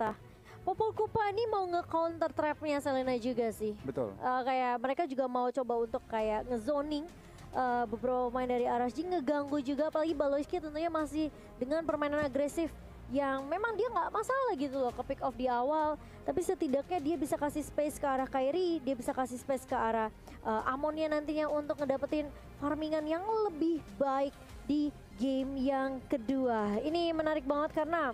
ternyata. Popol Kupa ini mau nge-counter trapnya Selena juga sih. Betul. Kayak mereka juga mau coba untuk kayak nge-zoning beberapa pemain dari RSG, ngeganggu juga. Apalagi Baloyski tentunya masih dengan permainan agresif yang memang dia nggak masalah gitu loh ke pick off di awal. Tapi setidaknya dia bisa kasih space ke arah Kairi, dia bisa kasih space ke arah Amonnya nantinya untuk ngedapetin farmingan yang lebih baik di game yang kedua. Ini menarik banget karena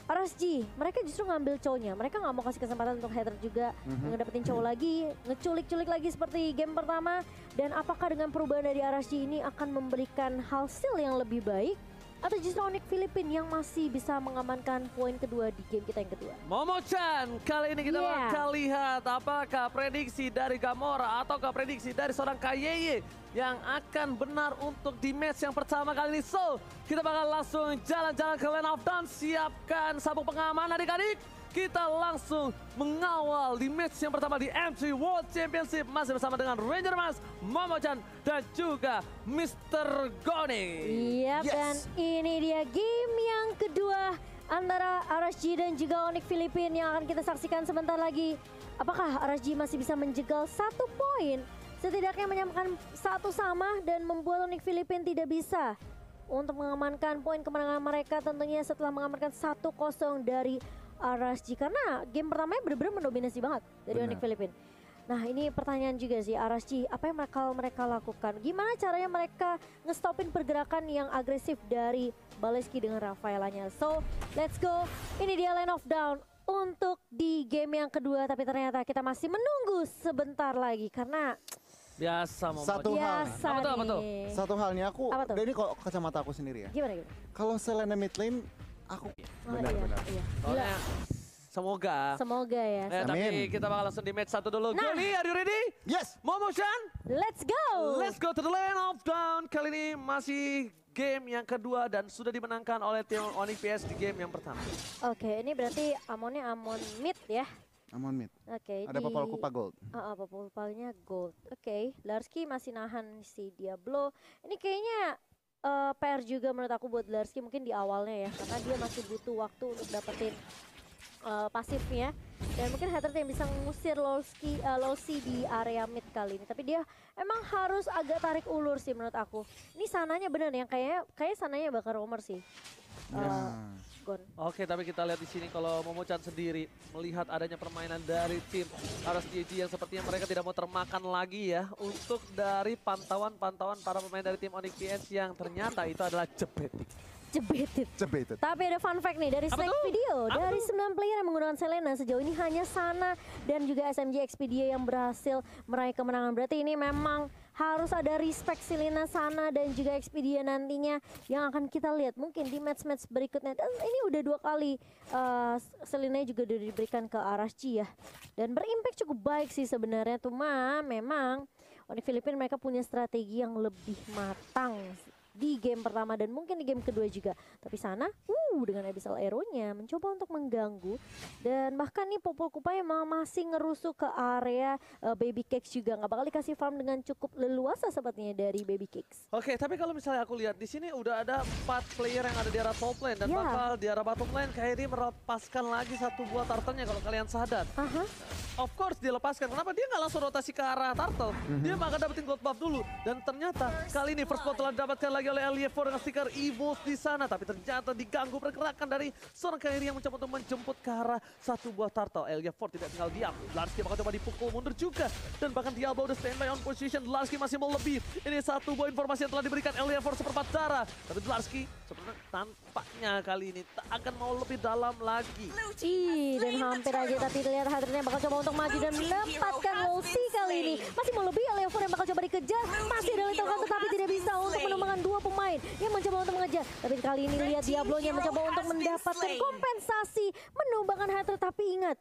RSG, mereka justru ngambil cowoknya. Mereka nggak mau kasih kesempatan untuk hater juga ngedapetin cowok lagi, ngeculik-culik lagi seperti game pertama. Dan apakah dengan perubahan dari RSG ini akan memberikan hasil yang lebih baik? Atau justru Onyx Filipina yang masih bisa mengamankan poin kedua di game kita yang kedua? Momo-chan, kali ini kita bakal lihat apakah prediksi dari Gamora ataukah prediksi dari seorang Kayeye yang akan benar untuk di match yang pertama kali ini. So, kita bakal langsung jalan-jalan ke Land of Dawn. Siapkan sabuk pengaman adik-adik. Kita langsung mengawal di match yang pertama di M3 World Championship. Masih bersama dengan Ranger Mas, Momo-chan, dan juga Mr. Goni. Yap, dan ini dia game yang kedua antara RSG dan juga Onyx Filipina yang akan kita saksikan sebentar lagi. Apakah RSG masih bisa menjegal 1 poin? Setidaknya menyamakan 1 sama dan membuat Onyx Filipina tidak bisa untuk mengamankan poin kemenangan mereka tentunya setelah mengamankan 1-0 dari RSG. Karena game pertamanya benar-benar mendominasi banget dari Onyx Filipina. Nah ini pertanyaan juga sih RSG, apa yang mereka lakukan? Gimana caranya mereka ngestopin pergerakan yang agresif dari Baloyski dengan Rafaelanya? So let's go, ini dia Land of Dawn untuk di game yang kedua. Tapi ternyata kita masih menunggu sebentar lagi karena biasa Momo. Satu hal nih aku, ini kok kacamata aku sendiri ya. Gimana? Kalau Selena mid lane, aku benar-benar. Iya. Semoga ya. Tapi kita bakal langsung di match 1 dulu. Goni, are you ready? Yes. Momo-chan, let's go. Let's go to the Land of Dawn. Kali ini masih game yang kedua dan sudah dimenangkan oleh tim Onyx PS di game yang pertama. Oke, ini berarti Amonnya Amon mid ya. Amon mid. Oke. Ada Popol Kupa gold. Popol Kupanya gold. Oke, Larski masih nahan si Diablo. Ini kayaknya PR juga menurut aku buat Larski mungkin di awalnya ya, karena dia masih butuh waktu untuk dapetin pasifnya. Dan mungkin hater yang bisa mengusir Lowski di area mid kali ini. Tapi dia emang harus agak tarik ulur sih menurut aku. Ini sananya bener yang kayak sananya bakal roamer sih. Oke, tapi kita lihat di sini kalau Momo-chan sendiri melihat adanya permainan dari tim RSG yang sepertinya mereka tidak mau termakan lagi ya untuk dari pantauan para pemain dari tim Onyx PS yang ternyata itu adalah Jebetit. Tapi ada fun fact nih dari Snake Video. Dari 9 player yang menggunakan Selena sejauh ini hanya Sana dan juga SMG Expedia yang berhasil meraih kemenangan. Berarti ini memang harus ada respect Selena, Sana dan juga Expedia nantinya yang akan kita lihat mungkin di match-match berikutnya. Dan ini udah 2 kali Selena juga udah diberikan ke RSG ya. Dan berimpact cukup baik sih sebenarnya. Cuma memang Onyx Filipina mereka punya strategi yang lebih matang di game pertama dan mungkin di game kedua juga. Tapi Sana dengan Abyssal Arrow-nya mencoba untuk mengganggu. Dan bahkan nih Popol Kupa emang masih ngerusuh ke area Baby Cakes juga. Nggak bakal dikasih farm dengan cukup leluasa sepertinya dari Baby Cakes. Oke, tapi kalau misalnya aku lihat di sini udah ada 4 player yang ada di arah top lane. Dan bakal di arah bottom lane Kairi melepaskan lagi 1 buah turtle-nya kalau kalian sadar. Of course dia lepaskan. Kenapa dia nggak langsung rotasi ke arah turtle? Dia malah dapetin gold buff dulu. Dan ternyata kali ini first blood telah didapatkan lagi oleh Eliafor dengan stiker Evo di sana. Tapi ternyata diganggu pergerakan dari seorang Kairi yang mencoba untuk menjemput ke arah 1 buah turtle. Eliafor tidak tinggal diam. Larski bakal coba dipukul mundur juga. Dan bahkan Diablo udah standby on position. Larski masih mau lebih. Ini 1 buah informasi yang telah diberikan Eliafor seperempat darah. Tapi Larski sebenarnya tampaknya kali ini tak akan mau lebih dalam lagi. Dan hampir aja tapi lihat hadirnya bakal coba untuk maju dan mendapatkan Lowski kali ini. Masih mau lebih, Eliafor yang bakal coba dikejar. Masih ada Little Hunter tapi tidak bisa untuk menumbangkan 2 pemain yang mencoba untuk mengejar. Tapi kali ini lihat Diablo-nya mencoba untuk mendapatkan kompensasi menumbangkan Hunter. Tapi ingat,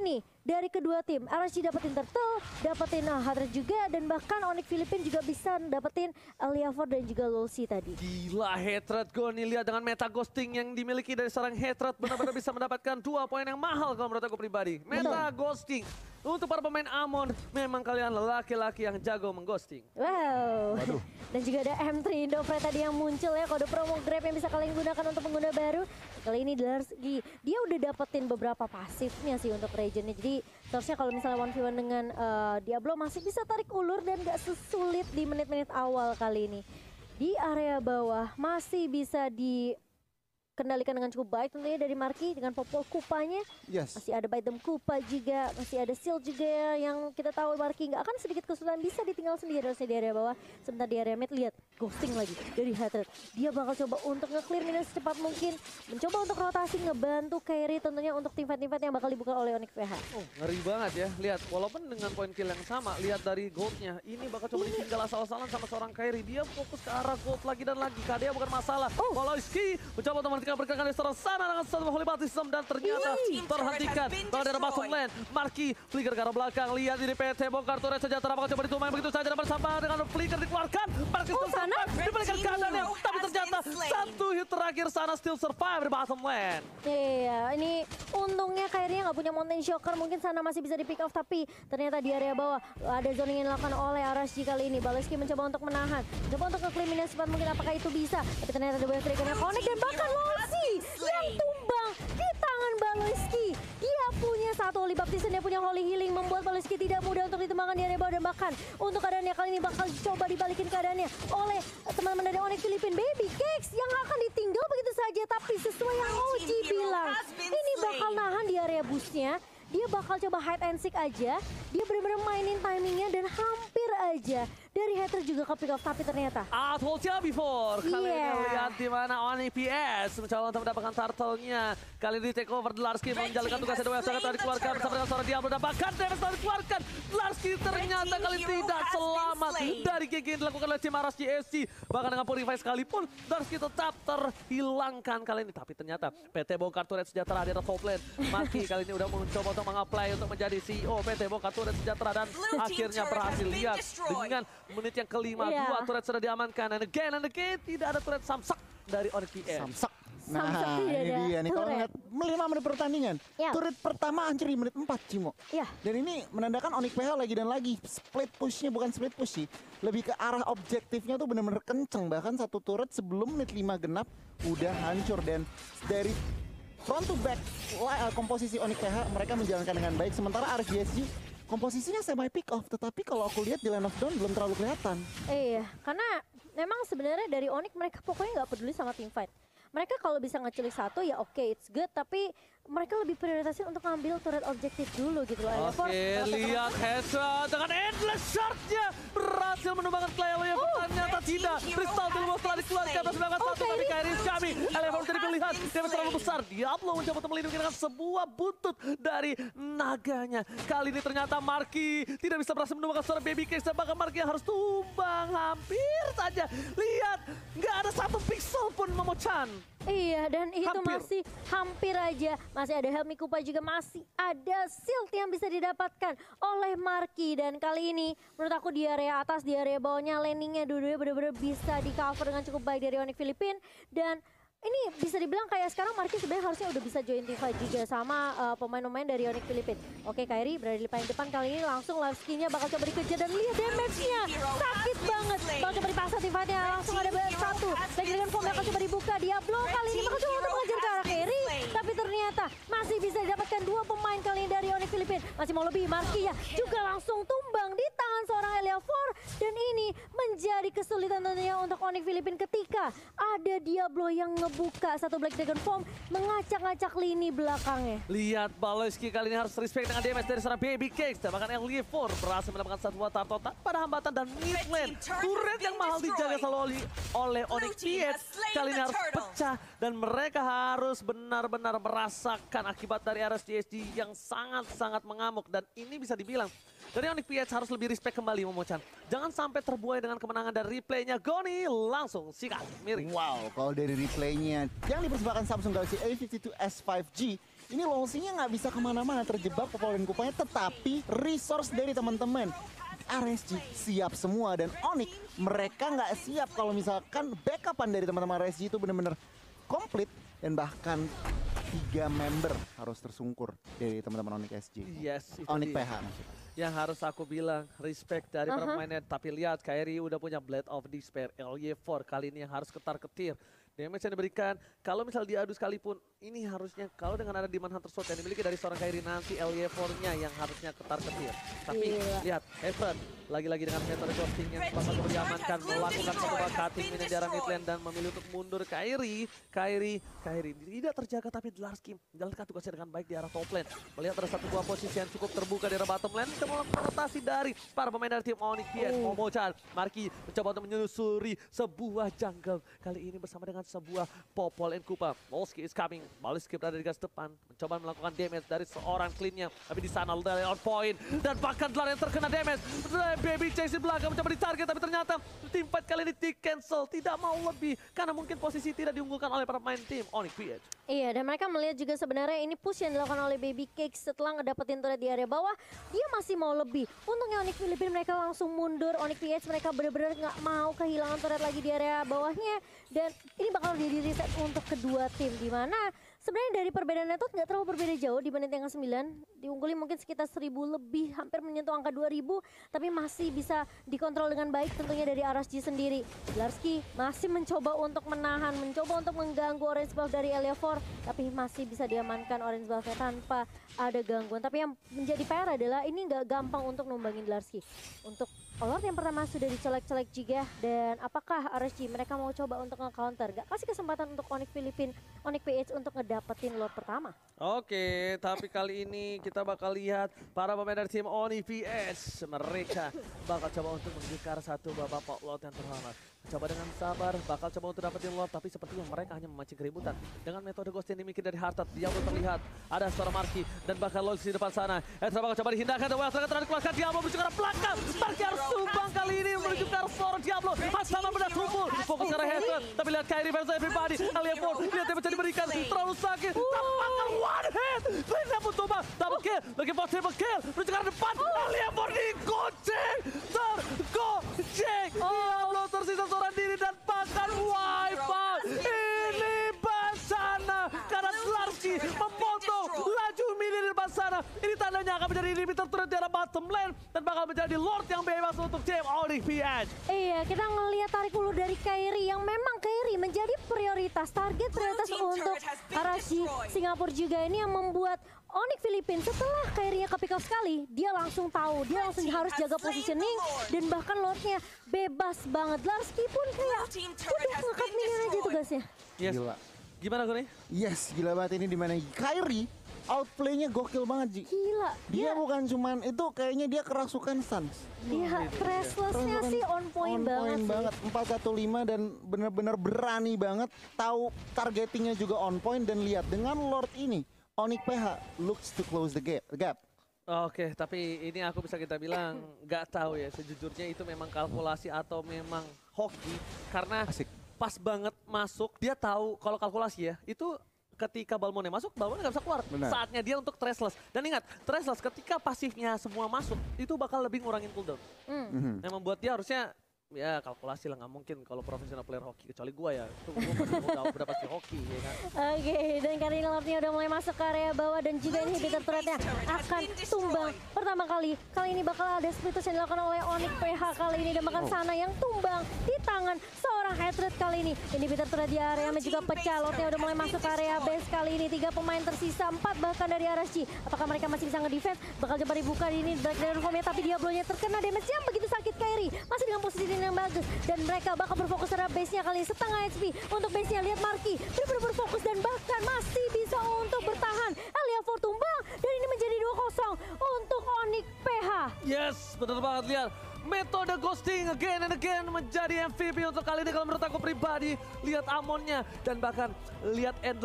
ini dari kedua tim. RSG dapetin Turtle, dapetin Hunter juga. Dan bahkan Onyx Filipina juga bisa dapetin Eliafor dan juga Lowski tadi. Gila, Hatred Goni lihat dengan meta ghosting yang dimiliki dari seorang Hatred benar-benar bisa mendapatkan 2 poin yang mahal kalau menurut aku pribadi. Meta ghosting. untuk para pemain Amon, memang kalian laki-laki yang jago mengghosting. Wow. Waduh. Dan juga ada M3 Indofred tadi yang muncul ya, kode promo Grab yang bisa kalian gunakan untuk pengguna baru. Kali ini dia udah dapetin beberapa pasifnya sih untuk regionnya. Jadi seharusnya kalau misalnya 1v1 dengan Diablo masih bisa tarik ulur dan gak sesulit di menit-menit awal kali ini. Di area bawah masih bisa dikendalikan dengan cukup baik tentunya dari Marky dengan popol kupanya. Yes. Masih ada Baitem Kupa juga, masih ada Seal juga yang kita tahu Marky nggak akan sedikit kesulitan bisa ditinggal sendiri harusnya di area bawah. Sebentar di area mid lihat ghosting lagi dari Hatred. Dia bakal coba untuk nge-clear minus secepat mungkin, mencoba untuk rotasi ngebantu Kairi tentunya untuk tim fight yang bakal dibuka oleh Onyx PH. Oh, ngeri banget ya. Lihat, walaupun dengan poin kill yang sama, lihat dari goldnya. Ini bakal coba ditinggal asal-asalan sama seorang Kairi. Dia fokus ke arah gold lagi dan lagi. KDA bukan masalah. Woloski mencoba untuk menghentikan pergerakan di seorang sana dengan satu holy baptism dan ternyata terhentikan. Bahkan dari bottom lane, Marky flicker ke arah belakang. Lihat ini PT bongkar turret sejahtera bakal coba ditumain begitu saja dan bersama dengan flicker dikeluarkan. Marky diberikan keadaannya, tapi ternyata satu hit terakhir sana still survive di bottom lane. Iya, ini untungnya Kairi nggak punya Mountain Shocker, mungkin sana masih bisa di pick off, tapi ternyata di area bawah ada zoning yang dilakukan oleh Arashi kali ini. Baloski mencoba untuk menahan, coba untuk nge-claim minus cepat mungkin, apakah itu bisa? Tapi ternyata ada banyak trigger yang connect dan bahkan Lolsi yang tumbang di tangan Baloski. Dia punya satu Holy Baptism, dia punya Holy Healing, membuat Baloski tidak mudah untuk ditumbangkan di area bawah dan bahkan untuk keadaannya kali ini bakal coba dibalikin keadaannya oleh teman-teman dari Onyx Philippines. Baby Cakes yang akan ditinggal begitu saja, tapi sesuai yang OG bilang, ini bakal nahan di area boostnya. Dia bakal coba hide and seek aja. Dia benar-benar mainin timingnya dan hampir aja dari Hater juga ke pick off, tapi ternyata I told you before. Kali ini lihat di mana Onyx PS mencoba untuk mendapatkan turtle-nya. Kali ini take over Dlarsky menjalankan tugasnya dengan sangat dikeluarkan bersama dengan seorang Diablo dan bahkan damage telah dikeluarkan. Dlarsky ternyata kali tidak selamat dari GG yang dilakukan oleh tim Arashi SC. Bahkan dengan Purify sekalipun Dlarsky tetap terhilangkan kali ini. Tapi ternyata PT bongkar turret sejahtera di top lane. Marky kali ini udah mencoba untuk mengapply untuk menjadi CEO PT bongkar turret sejahtera dan akhirnya berhasil. Lihat dengan menit yang kelima, dua turret sudah diamankan. And again tidak ada turret samsak dari Onyx PS. Samsak. Nah, ini dia nih kalau ngeliat 5 menit pertandingan. Turret pertama hancur di menit 4, Cimo. Dan ini menandakan Onyx PH lagi dan lagi split pushnya bukan split push sih. Lebih ke arah objektifnya tuh bener-bener kenceng. Bahkan satu turret sebelum menit 5 genap udah hancur. Dan dari front to back komposisi Onyx PH mereka menjalankan dengan baik. Sementara RGSG komposisinya semi pick off, tetapi kalau aku lihat di line of dawn belum terlalu kelihatan. Iya, karena memang sebenarnya dari Onyx mereka pokoknya nggak peduli sama team fight. Mereka kalau bisa ngeculik satu ya oke, it's good, tapi mereka lebih prioritasin untuk ngambil turret objektif dulu gitu loh. Oke, lihat headshot dengan endless shot-nya berhasil menumbangkan Claylo yang ternyata tidak. Crystal dulu setelah dikeluarkan atas belakang satu, tapi Kairi kami Elephant jadi pilihan. Damage terlalu besar, Diablo mencoba untuk melindungi dengan sebuah buntut dari naganya. Kali ini ternyata Marky tidak bisa berhasil menumbangkan seorang Baby Cakes, dan bahkan Marky harus tumbang hampir saja. Lihat, nggak ada satu pixel pun Momochan. Iya, dan itu masih hampir aja. Masih ada Helmi Kupa juga, masih ada shield yang bisa didapatkan oleh Marky. Dan kali ini menurut aku di area atas, di area bawahnya landingnya dua-duanya benar-benar bisa di cover dengan cukup baik dari Onyx Philippines. Dan ini bisa dibilang kayak sekarang Marky sebenarnya harusnya udah bisa join team fight juga sama pemain-pemain dari Onyx Philippines. Oke, Kairi berada di paling depan kali ini, langsung live skill-nya bakal coba dikejar dan lihat damage-nya. Sakit banget. Bakal coba dipaksa team fight-nya, langsung ada satu. Back dengan form bakal coba dibuka. Diablo kali ini bakal coba untuk mengejar ke arah Kairi. Tapi ternyata masih bisa didapatkan dua pemain kali ini dari Onyx Philippines. Masih mau lebih, Marky ya juga langsung tumbang di tangan seorang Eliafor. Dan ini menjadi kesulitan tentunya untuk Onyx Philippines ketika ada Diablo yang buka satu Black Dragon Form mengacak-ngacak lini belakangnya. Lihat Baloski kali ini harus respect dengan damage dari seorang Baby Cakes. Dan bahkan Eliafor berhasil mendapatkan satu buah turtle pada hambatan dan mid lane. Turret yang mahal dijaga selalu oleh Onyx PS kali ini harus pecah. Dan mereka harus benar-benar merasakan akibat dari RSGSG yang sangat-sangat mengamuk. Dan ini bisa dibilang dari Onyx PS harus lebih respect kembali Momochan. Jangan sampai terbuai dengan kemenangan dari replaynya. Goni langsung sikat miring. Wow, kalau dari replaynya yang dipersembahkan Samsung Galaxy A52s 5G, ini launchingnya nggak bisa kemana-mana, terjebak Popol dan Kupanya, tetapi resource dari teman-teman RSG siap semua. Dan Onyx mereka nggak siap kalau misalkan backupan dari teman-teman RSG itu benar-benar komplit. Dan bahkan 3 member harus tersungkur dari teman-teman Onyx SG. Yes, itu Onyx dia. PH maksudnya. Yang harus aku bilang, respect dari para pemainnya. Tapi lihat, Kairi udah punya Blade of Despair. LY4 kali ini yang harus ketar-ketir. Damage yang diberikan, kalau misal diadu sekalipun, ini harusnya kalau dengan ada Demon Hunter Sword yang dimiliki dari seorang Kairi nanti, LY4-nya yang harusnya ketar-ketir. Tapi lihat, Heaven lagi-lagi dengan metode ghosting yang bakal diamankan, melakukan satu cutting ini di arah mid lane dan memilih untuk mundur. Kairi tidak terjaga, tapi Dlarsky menjalankan tugasnya dengan baik di arah top lane. Melihat ada satu buah posisi yang cukup terbuka di arah bottom lane, kita melakukan rotasi dari para pemain dari tim Onyx PS. Momochan, Marky mencoba untuk menyusuri sebuah jungle. Kali ini bersama dengan sebuah Popol and Kupa. Volsky is coming. Baliski berada di garis depan. Mencoba melakukan damage dari seorang cleannya. Tapi di sana Ldar on point. Dan bahkan Ldar yang terkena damage. Baby Chase di belakang mencoba ditarget. Tapi ternyata tim fight kali ini di-cancel. Tidak mau lebih. Karena mungkin posisi tidak diunggulkan oleh para pemain tim Onyx PH. Iya, dan mereka melihat juga sebenarnya ini push yang dilakukan oleh Baby Cake setelah ngedapetin turret di area bawah. Dia masih mau lebih. Untungnya Onyx Filipina mereka langsung mundur. Onyx PH mereka benar-benar nggak mau kehilangan turret lagi di area bawahnya. Dan ini bakal jadi reset untuk kedua tim. Dimana sebenarnya dari perbedaannya tuh nggak terlalu berbeda jauh dibanding yang 9. Diungguli mungkin sekitar 1000 lebih, hampir menyentuh angka 2000. Tapi masih bisa dikontrol dengan baik tentunya dari RSG sendiri. Dlarsky masih mencoba untuk menahan, mencoba untuk mengganggu orange buff dari LY4. Tapi masih bisa diamankan orange buff-nya tanpa ada gangguan. Tapi yang menjadi PR adalah ini nggak gampang untuk numbangin Dlarsky. Untuk Lord yang pertama sudah dicolek-colek juga. Dan apakah RSG mereka mau coba untuk nge-counter? Gak kasih kesempatan untuk Onyx Filipina, Onyx PH untuk ngedapetin Lord pertama. Oke, tapi kali ini kita bakal lihat para pemain dari tim Onyx PH. Mereka bakal coba untuk menuju ke arah satu babak Lord yang terhormat. Coba dengan sabar, bakal coba untuk dapetin Lord, tapi sepertinya mereka hanya memancing keributan. Dengan metode ghost yang dimiliki dari Hartat, Diablo terlihat. Ada seorang Marky dan bakal Lord di depan sana. Ezra bakal coba dihindarkan, dan Wells akan dikeluarkan. Diablo menuju ke arah belakang. Marky harus sumbang kali ini menuju ke arah seorang Diablo. Pasangan benar kumpul, fokus ke arah Heaven. Tapi lihat Kairi versus everybody. LY4, lihat yang bisa diberikan, terlalu sakit. Tampaknya one hit. Bisa pun coba, double kill, lagi for triple kill. Menuju ke arah depan, LY4 digoceng. Tergoceng. Diablo tersisa seorang diri dan bahkan wipe out. Ini Basana karena Dlarsky memotong laju mini di depan sana. Ini tandanya akan menjadi inhibitor turret di arah bottom lane dan bakal menjadi Lord yang bebas untuk tim Onyx PH. Iya, kita ngelihat tarik ulur dari Kairi yang memang Kairi menjadi prioritas, target prioritas untuk RSG Singapura juga. Ini yang membuat Onyx Filipina setelah Kairi-nya ke pick up sekali, dia langsung tahu, dia langsung harus jaga positioning dan bahkan Lordnya bebas banget. Dlarsky pun kayak udah ngekat minion aja tugasnya. Yes. Gila. Gimana gue nih? Yes, gila banget ini dimana Kairi outplay-nya gokil banget, Ji. Gila. Dia bukan cuman itu, kayaknya dia kerasukan stuns. Dia restless-nya sih on point banget. 415 dan benar-benar berani banget, tahu targetingnya juga on point dan lihat dengan Lord ini Onyx PH looks to close the gap. Oke, tapi ini aku bisa kita bilang nggak tahu ya, sejujurnya itu memang kalkulasi atau memang hoki. Karena pas banget masuk, dia tahu kalau kalkulasi ya, itu ketika Balmond masuk, Balmond nggak bisa keluar. Benar. Saatnya dia untuk Thrashless. Dan ingat, Thrashless ketika pasifnya semua masuk, itu bakal lebih ngurangin cooldown. Yang membuat dia harusnya ya kalkulasi lah, nggak mungkin kalau profesional player hoki, kecuali gua ya, itu gua udah pasti hoki ya kan. Oke, dan kali ini Lordnya udah mulai masuk ke area bawah dan juga inhibitor turretnya akan tumbang pertama kali. Kali ini bakal ada splitus yang dilakukan oleh Onyx PH kali ini dan bahkan sana yang tumbang di tangan seorang Hatred kali ini. Inhibitor turret di area juga pecah, Lordnya udah mulai masuk ke area base kali ini. 3 pemain tersisa, 4 bahkan dari RSG. Apakah mereka masih bisa nge-defense? Bakal coba dibuka ini Black Dragon Formnya, tapi Diablo-nya terkena damage yang begitu sakit. Kairi masih dengan posisi yang bagus dan mereka bakal berfokus terhadap base-nya kali ini. Setengah HP untuk base-nya. Lihat Marky benar-benar berfokus dan bahkan masih bisa untuk bertahan. LY4 tumbang dan ini menjadi 2-0 untuk Onyx PH. Yes, benar banget. Lihat metode ghosting again and again menjadi MVP untuk kali ini kalau menurut aku pribadi. Lihat Amonnya dan bahkan lihat Endless.